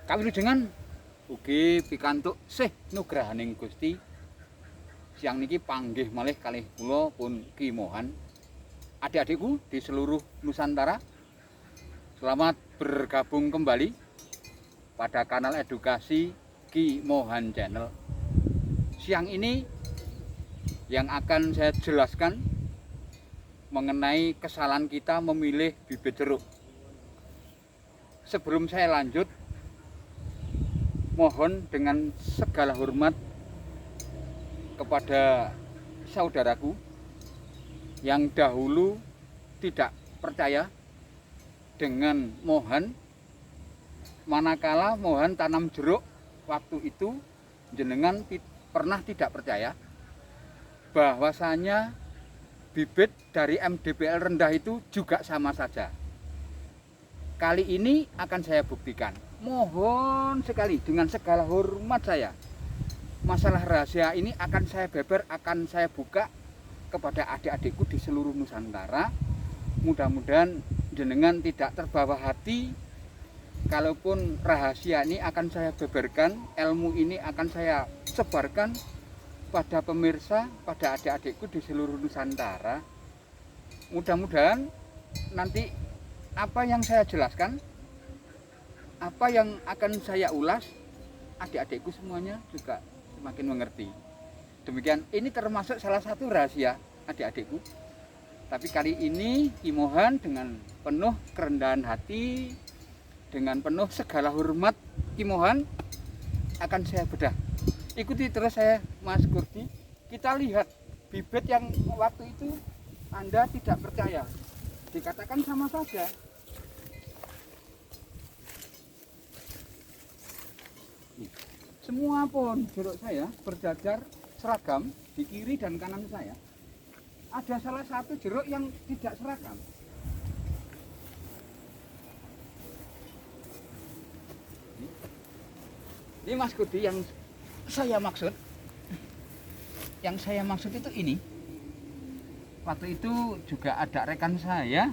Kawilujengan ugi pikantuk sih nugrahaning Gusti. Siang niki panggih malih kalih kula pun Ki Mohan. Adik-adikku di seluruh Nusantara, selamat bergabung kembali pada kanal edukasi Ki Mohan Channel. Siang ini yang akan saya jelaskan mengenai kesalahan kita memilih bibit jeruk. Sebelum saya lanjut, mohon dengan segala hormat kepada saudaraku yang dahulu tidak percaya dengan Mohan, manakala Mohan tanam jeruk waktu itu jenengan pernah tidak percaya bahwasanya bibit dari MDPL rendah itu juga sama saja. Kali ini akan saya buktikan. Mohon sekali dengan segala hormat saya, masalah rahasia ini akan saya beber, akan saya buka kepada adik-adikku di seluruh Nusantara. Mudah-mudahan jenengan tidak terbawa hati. Kalaupun rahasia ini akan saya beberkan, ilmu ini akan saya sebarkan pada pemirsa, pada adik-adikku di seluruh Nusantara. Mudah-mudahan nanti apa yang saya jelaskan, apa yang akan saya ulas, adik-adikku semuanya juga semakin mengerti. Demikian, ini termasuk salah satu rahasia adik-adikku. Tapi kali ini Ki Mohan dengan penuh kerendahan hati, dengan penuh segala hormat Ki Mohan akan saya bedah. Ikuti terus saya, Mas Kurdi. Kita lihat bibit yang waktu itu Anda tidak percaya, dikatakan sama saja. Semua pohon jeruk saya berjajar seragam di kiri dan kanan saya. Ada salah satu jeruk yang tidak seragam. Ini Mas Kudi yang saya maksud. Yang saya maksud itu ini. Waktu itu juga ada rekan saya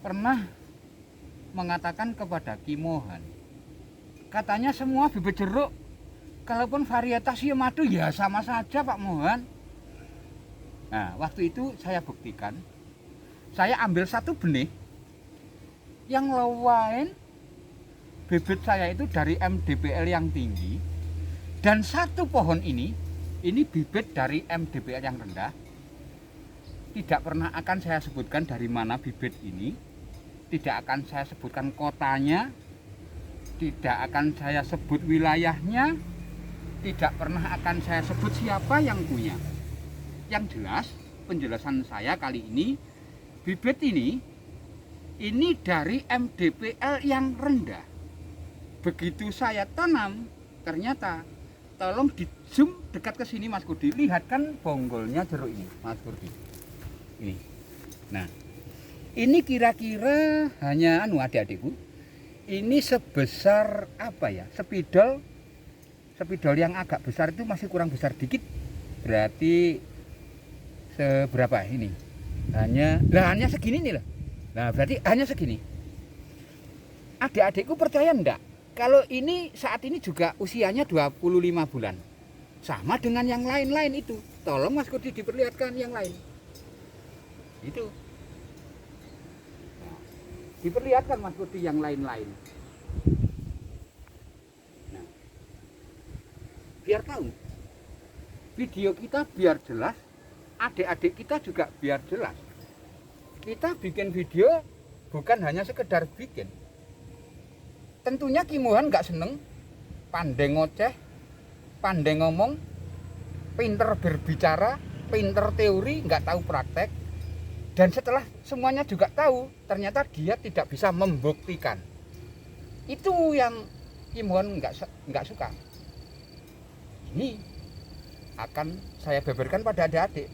pernah mengatakan kepada Ki Mohan, katanya semua bibit jeruk, kalaupun varietasnya madu ya sama saja Pak Mohan. Nah, waktu itu saya buktikan. Saya ambil satu benih yang lain bibit saya itu dari MDPL yang tinggi, dan satu pohon ini bibit dari MDPL yang rendah. Tidak pernah akan saya sebutkan dari mana bibit ini, tidak akan saya sebutkan kotanya, tidak akan saya sebut wilayahnya, tidak pernah akan saya sebut siapa yang punya. Yang jelas, penjelasan saya kali ini, bibit ini dari MDPL yang rendah. Begitu saya tanam, ternyata, tolong di zoom dekat ke sini Mas Kurdi, lihatkan bonggolnya jeruk ini, Mas Kurdi. Ini. Nah, ini kira-kira hanya adik-adikku, ini sebesar apa ya, spidol yang agak besar itu masih kurang besar dikit, berarti seberapa ini, hanya segini nih lah. Nah, berarti hanya segini. Adik-adikku percaya enggak kalau ini saat ini juga usianya 25 bulan, sama dengan yang lain-lain itu? Tolong Mas Kudi diperlihatkan yang lain itu. Diperlihatkan Mas Kudi yang lain-lain. Nah, biar tahu video kita, biar jelas, adik-adik kita juga biar jelas. Kita bikin video bukan hanya sekedar bikin. Tentunya Ki Mohan nggak seneng pandai ngoceh, pandai ngomong, pinter berbicara, pinter teori, nggak tahu praktek. Dan setelah semuanya juga tahu, ternyata dia tidak bisa membuktikan. Itu yang Ki Mohan nggak suka. Ini akan saya beberkan pada adik-adik.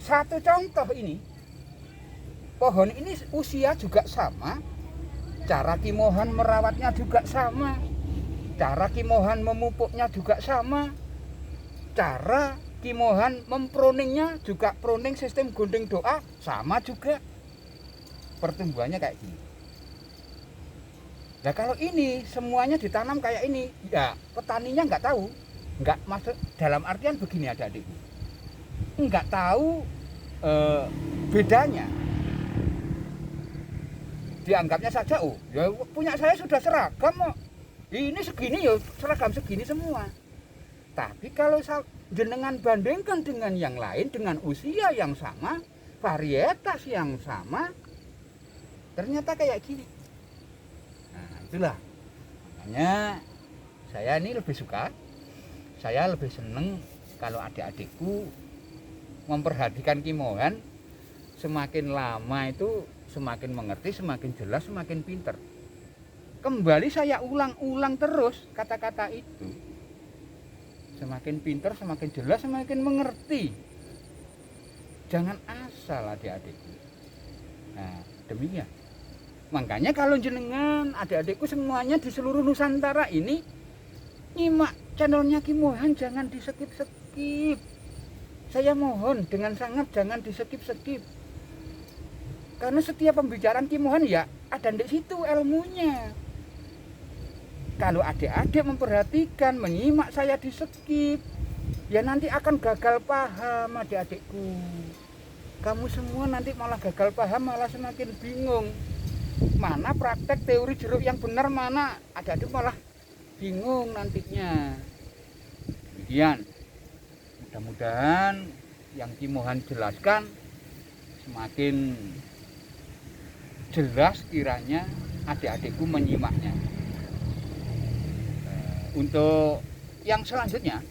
Satu contoh ini, pohon ini usia juga sama, cara Ki Mohan merawatnya juga sama, cara Ki Mohan memupuknya juga sama, cara Ki Mohan memproningnya juga proning sistem gunting doa sama juga. Pertumbuhannya kayak gini. Nah kalau ini semuanya ditanam kayak ini, ya petaninya nggak tahu, nggak masuk dalam artian begini adik-adikku, nggak tahu bedanya. Dianggapnya saja, oh ya punya saya sudah seragam kok, ini segini ya seragam segini semua. Tapi kalau jenengan bandingkan dengan yang lain, dengan usia yang sama, varietas yang sama, ternyata kayak gini. Nah itulah makanya saya ini lebih suka, saya lebih seneng kalau adik-adikku memperhatikan kimohan. Semakin lama itu semakin mengerti, semakin jelas, semakin pinter. Kembali saya ulang-ulang terus kata-kata itu. Semakin pinter, semakin jelas, semakin mengerti. Jangan asal adik-adikku. Nah demikian. Makanya kalau jenengan adik-adikku semuanya di seluruh Nusantara ini nyimak channelnya Kimohan, jangan di skip-skip. Saya mohon dengan sangat jangan di skip-skip. Karena setiap pembicaraan Kimohan ya ada di situ ilmunya. Kalau adik-adik memperhatikan, menyimak saya di skip, ya nanti akan gagal paham adik-adikku. Kamu semua nanti malah gagal paham, malah semakin bingung. Mana praktek teori jeruk yang benar, mana adik-adik malah bingung nantinya. Demikian. Mudah-mudahan yang Kimohan jelaskan semakin jelas kiranya adik-adikku menyimaknya. Untuk yang selanjutnya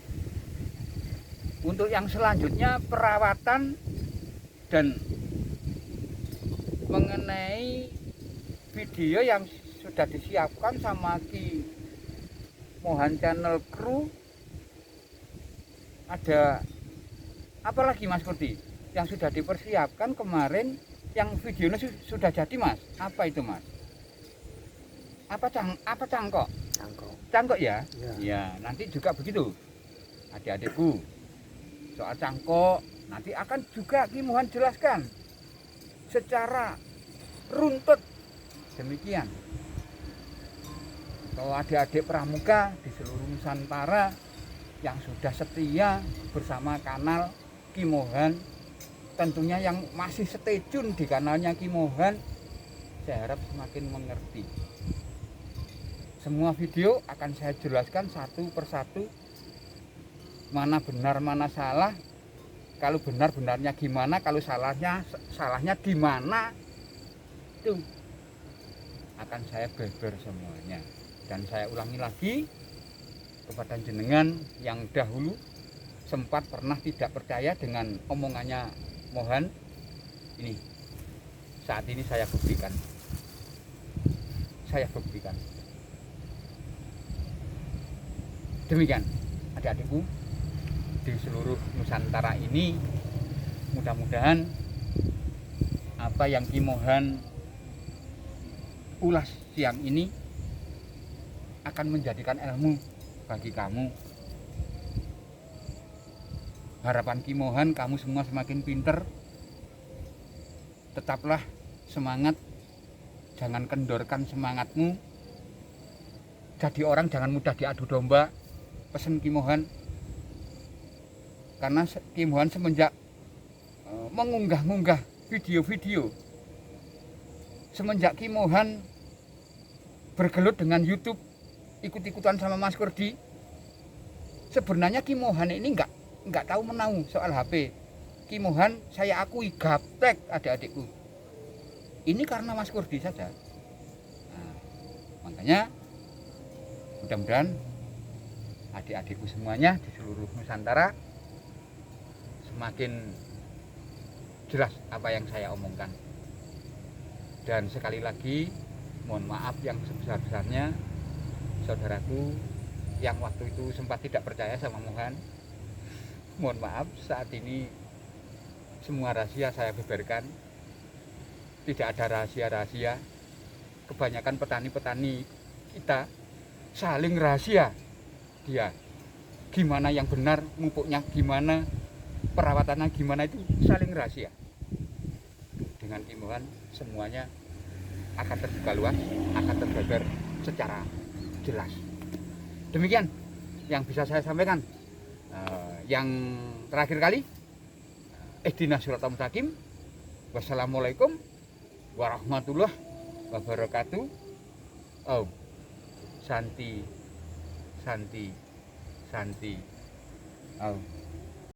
perawatan dan mengenai video yang sudah disiapkan sama Kimohan Channel Crew, ada apa lagi Mas Kurdi yang sudah dipersiapkan kemarin, yang videonya sudah jadi Mas? Apa itu Mas? Apa cangkok? Cangkok ya? Ya, nanti juga begitu adik-adikku. Soal cangkok nanti akan juga Kimohan jelaskan secara runtut. Demikian. Kalau adik-adik pramuka di seluruh Nusantara yang sudah setia bersama kanal Kimohan, tentunya yang masih stay tune di kanalnya Kimohan, saya harap semakin mengerti. Semua video akan saya jelaskan satu persatu, mana benar mana salah, kalau benar-benarnya gimana, kalau salahnya di mana, itu akan saya beber semuanya. Dan saya ulangi lagi kepada jenengan yang dahulu sempat pernah tidak percaya dengan omongannya Mohan, ini saat ini saya buktikan. Demikian adik-adikku di seluruh Nusantara ini, mudah-mudahan apa yang Kimohan ulas siang ini akan menjadikan ilmu bagi kamu. Harapan Kimohan kamu semua semakin pinter. Tetaplah semangat, jangan kendorkan semangatmu. Jadi orang jangan mudah diadu domba, pesen Kimohan. Karena Kimohan semenjak mengunggah-unggah video-video, semenjak Kimohan bergelut dengan YouTube, ikut-ikutan sama Mas Kurdi, sebenarnya Kimohan ini enggak tahu menau soal HP. Kimohan saya akui gaptek adik-adikku. Ini karena Mas Kurdi saja. Nah, makanya mudah-mudahan adik-adikku semuanya di seluruh Nusantara semakin jelas apa yang saya omongkan. Dan sekali lagi mohon maaf yang sebesar-besarnya saudaraku yang waktu itu sempat tidak percaya sama Mohan. Mohon maaf, saat ini semua rahasia saya beberkan. Tidak ada rahasia-rahasia. Kebanyakan petani-petani kita saling rahasia. Dia gimana yang benar, pupuknya gimana, perawatannya gimana, itu saling rahasia. Dengan Kimohan semuanya akan terbuka luas, akan terbeber secara jelas. Demikian yang bisa saya sampaikan. Yang terakhir kali, ihdinas siratal mustaqim. Wassalamualaikum warahmatullahi wabarakatuh. Om Santi Santi Santi. Om.